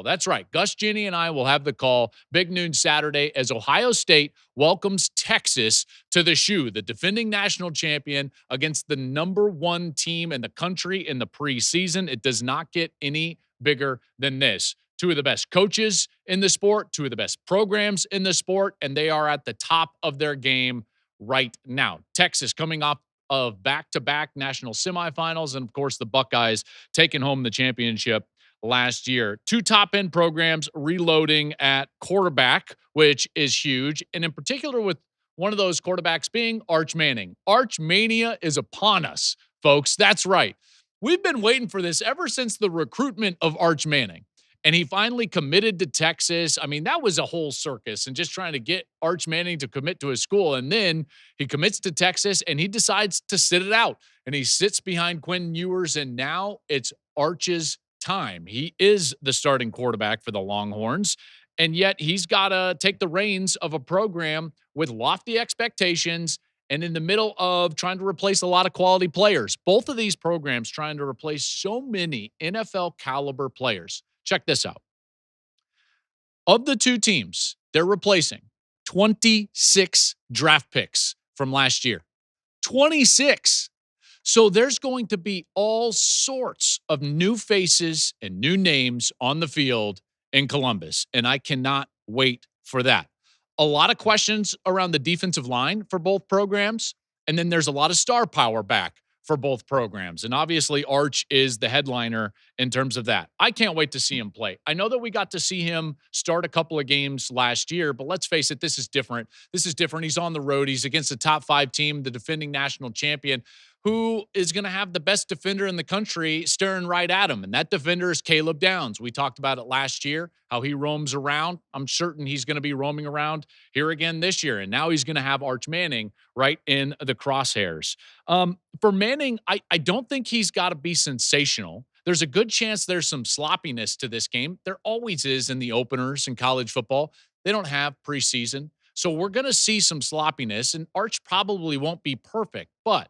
That's right. Gus, Ginny, and I will have the call. Big noon Saturday as Ohio State welcomes Texas to the Shoe, the defending national champion, against the number one team in the country in the preseason. It does not get any bigger than this. Two of the best coaches in the sport, two of the best programs in the sport, and they are at the top of their game right now. Texas coming off of back-to-back national semifinals, and of course the Buckeyes taking home the championship last year. Two top-end programs reloading at quarterback, which is huge, and in particular with one of those quarterbacks being Arch Manning. Arch Mania is upon us, folks. That's right. We've been waiting for this ever since the recruitment of Arch Manning. And he finally committed to Texas. I mean, that was a whole circus and just trying to get Arch Manning to commit to his school. And then he commits to Texas and he decides to sit it out. And he sits behind Quinn Ewers. And now it's Arch's time. He is the starting quarterback for the Longhorns. And yet he's got to take the reins of a program with lofty expectations and in the middle of trying to replace a lot of quality players. Both of these programs trying to replace so many NFL caliber players. Check this out. Of the two teams, they're replacing 26 draft picks from last year. 26. So there's going to be all sorts of new faces and new names on the field in Columbus, and I cannot wait for that. A lot of questions around the defensive line for both programs, and then there's a lot of star power back for both programs. And obviously, Arch is the headliner in terms of that. I can't wait to see him play. I know that we got to see him start a couple of games last year, but let's face it, this is different. This is different. He's on the road. He's against the top 5 team, the defending national champion, who is going to have the best defender in the country staring right at him. And that defender is Caleb Downs. We talked about it last year, how he roams around. I'm certain he's going to be roaming around here again this year. And now he's going to have Arch Manning right in the crosshairs. For Manning, I don't think he's got to be sensational. There's a good chance there's some sloppiness to this game. There always is in the openers in college football. They don't have preseason. So we're going to see some sloppiness, and Arch probably won't be perfect, but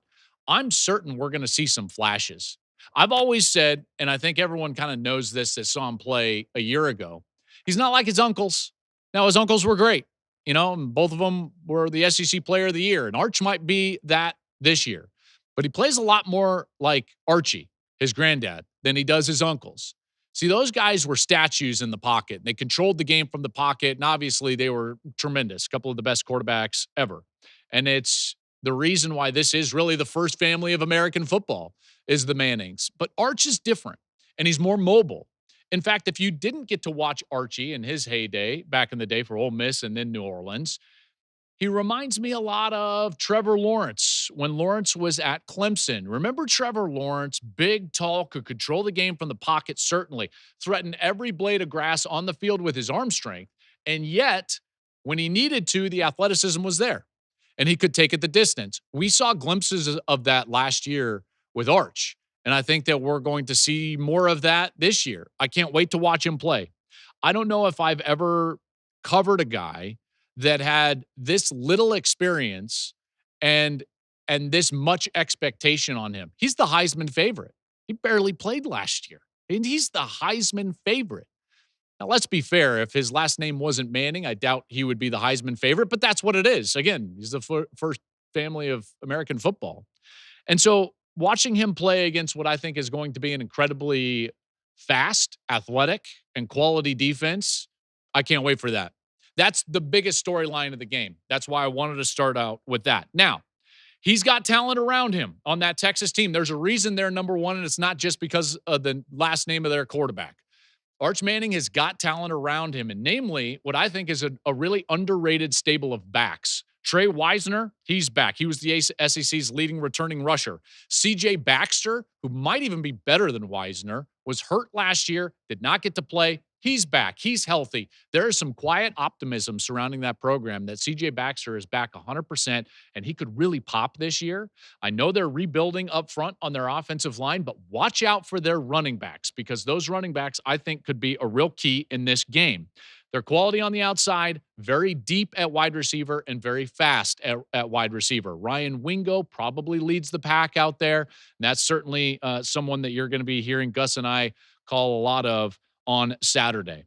I'm certain we're going to see some flashes. I've always said, and I think everyone kind of knows this that saw him play a year ago, he's not like his uncles. Now, his uncles were great, and both of them were the SEC Player of the Year, and Arch might be that this year. But he plays a lot more like Archie, his granddad, than he does his uncles. See, those guys were statues in the pocket, and they controlled the game from the pocket, and obviously they were tremendous, a couple of the best quarterbacks ever. And it's the reason why this is really the first family of American football is the Mannings. But Arch is different, and he's more mobile. In fact, if you didn't get to watch Archie in his heyday back in the day for Ole Miss and then New Orleans, he reminds me a lot of Trevor Lawrence when Lawrence was at Clemson. Remember Trevor Lawrence, big, tall, could control the game from the pocket, certainly, threatened every blade of grass on the field with his arm strength, and yet, when he needed to, the athleticism was there. And he could take it the distance. We saw glimpses of that last year with Arch, and I think that we're going to see more of that this year. I can't wait to watch him play. I don't know if I've ever covered a guy that had this little experience and this much expectation on him. He's the Heisman favorite. He barely played last year, and he's the Heisman favorite. Now, let's be fair. If his last name wasn't Manning, I doubt he would be the Heisman favorite, but that's what it is. Again, he's the first family of American football. And so watching him play against what I think is going to be an incredibly fast, athletic, and quality defense, I can't wait for that. That's the biggest storyline of the game. That's why I wanted to start out with that. Now, he's got talent around him on that Texas team. There's a reason they're number one, and it's not just because of the last name of their quarterback. Arch Manning has got talent around him, and namely what I think is a really underrated stable of backs. Trey Wisner, he's back. He was the SEC's leading returning rusher. C.J. Baxter, who might even be better than Wisner, was hurt last year, did not get to play. He's back. He's healthy. There is some quiet optimism surrounding that program that C.J. Baxter is back 100%, and he could really pop this year. I know they're rebuilding up front on their offensive line, but watch out for their running backs because those running backs, I think, could be a real key in this game. Their quality on the outside, very deep at wide receiver and very fast at wide receiver. Ryan Wingo probably leads the pack out there, and that's certainly someone that you're going to be hearing Gus and I call a lot of on Saturday.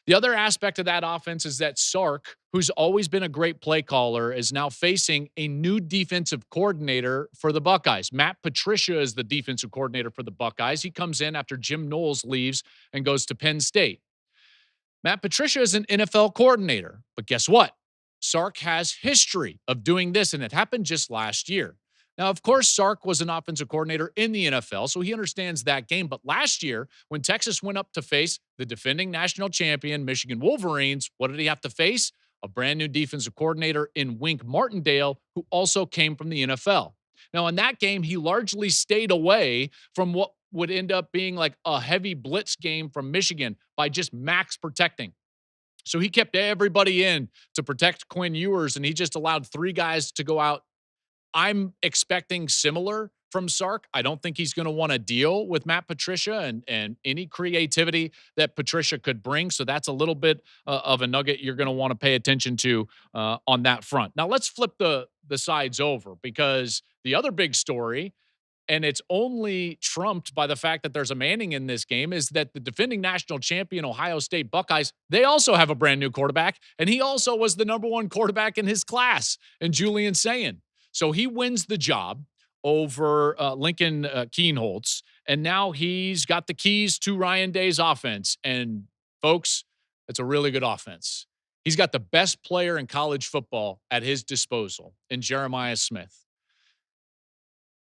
The other aspect of that offense is that Sark, who's always been a great play caller, is now facing a new defensive coordinator for the Buckeyes. Matt Patricia is the defensive coordinator for the Buckeyes. He comes in after Jim Knowles leaves and goes to Penn State. Matt Patricia is an NFL coordinator, but guess what? Sark has history of doing this, and it happened just last year. Now, of course, Sark was an offensive coordinator in the NFL, so he understands that game. But last year, when Texas went up to face the defending national champion Michigan Wolverines, what did he have to face? A brand new defensive coordinator in Wink Martindale, who also came from the NFL. Now, in that game, he largely stayed away from what would end up being like a heavy blitz game from Michigan by just max protecting. So he kept everybody in to protect Quinn Ewers, and he just allowed 3 guys to go out. I'm expecting similar from Sark. I don't think he's going to want to deal with Matt Patricia and any creativity that Patricia could bring. So that's a little bit of a nugget you're going to want to pay attention to on that front. Now let's flip the sides over, because the other big story, and it's only trumped by the fact that there's a Manning in this game, is that the defending national champion Ohio State Buckeyes, they also have a brand new quarterback, and he also was the #1 quarterback in his class, in Julian Sayin. So he wins the job over Lincoln Kienholz, and now he's got the keys to Ryan Day's offense. And folks, it's a really good offense. He's got the best player in college football at his disposal in Jeremiah Smith.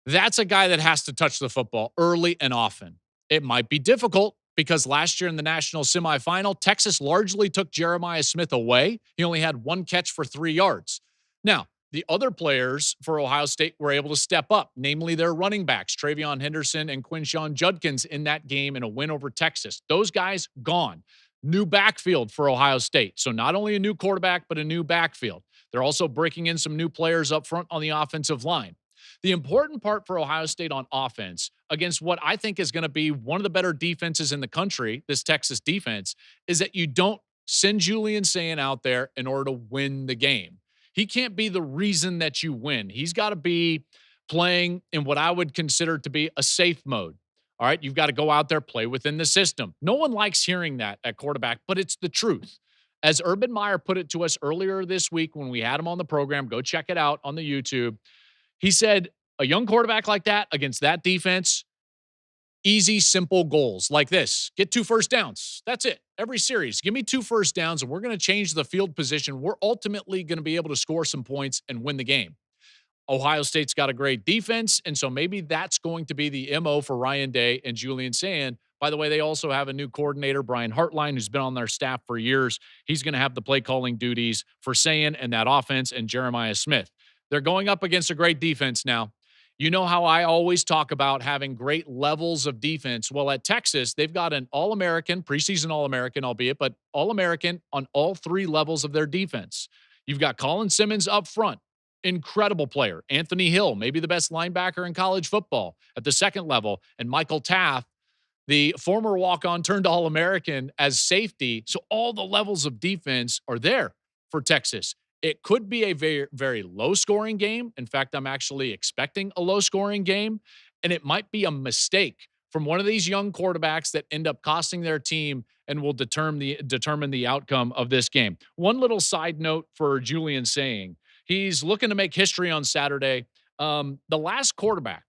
That's a guy that has to touch the football early and often. It might be difficult because last year in the national semifinal, Texas largely took Jeremiah Smith away. He only had 1 catch for 3 yards. Now, the other players for Ohio State were able to step up, namely their running backs, Travion Henderson and Quinshon Judkins, in that game in a win over Texas. Those guys gone. New backfield for Ohio State. So not only a new quarterback, but a new backfield. They're also breaking in some new players up front on the offensive line. The important part for Ohio State on offense against what I think is going to be one of the better defenses in the country, this Texas defense, is that you don't send Julian Sayin out there in order to win the game. He can't be the reason that you win. He's got to be playing in what I would consider to be a safe mode. All right, you've got to go out there, play within the system. No one likes hearing that at quarterback, but it's the truth. As Urban Meyer put it to us earlier this week when we had him on the program, go check it out on the YouTube. He said, a young quarterback like that against that defense, easy, simple goals like this. Get 2 first downs. That's it. Every series, give me 2 first downs, and we're going to change the field position. We're ultimately going to be able to score some points and win the game. Ohio State's got a great defense, and so maybe that's going to be the MO for Ryan Day and Julian Sayin. By the way, they also have a new coordinator, Brian Hartline, who's been on their staff for years. He's going to have the play calling duties for Sayin and that offense and Jeremiah Smith. They're going up against a great defense now. You know how I always talk about having great levels of defense. Well, at Texas, they've got an All-American, preseason All-American, albeit, but All-American on all 3 levels of their defense. You've got Colin Simmons up front, incredible player. Anthony Hill, maybe the best linebacker in college football at the 2nd level, and Michael Taft, the former walk-on turned All-American, as safety. So all the levels of defense are there for Texas. It could be a very, very low-scoring game. In fact, I'm actually expecting a low-scoring game, and it might be a mistake from one of these young quarterbacks that end up costing their team and will determine the outcome of this game. One little side note for Julian Sayin. He's looking to make history on Saturday. The last quarterback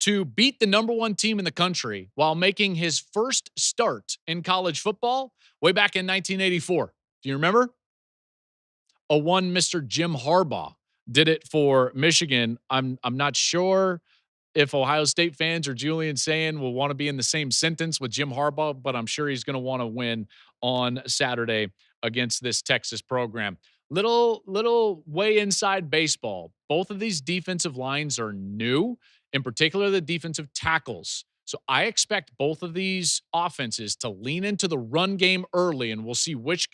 to beat the #1 team in the country while making his first start in college football way back in 1984. Do you remember? One Mr. Jim Harbaugh did it for Michigan. I'm not sure if Ohio State fans or Julian Sayin will want to be in the same sentence with Jim Harbaugh, but I'm sure he's going to want to win on Saturday against this Texas program. Little way inside baseball. Both of these defensive lines are new, in particular the defensive tackles. So I expect both of these offenses to lean into the run game early, and we'll see which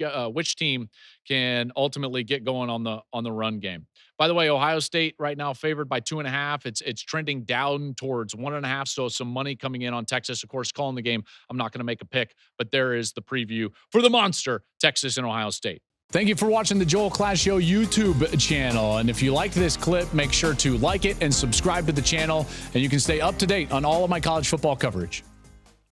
team can ultimately get going on the run game. By the way, Ohio State right now favored by 2.5. It's trending down towards 1.5. So some money coming in on Texas. Of course, calling the game, I'm not going to make a pick, but there is the preview for the monster Texas and Ohio State. Thank you for watching the Joel Klatt Show YouTube channel. And if you liked this clip, make sure to like it and subscribe to the channel, and you can stay up to date on all of my college football coverage.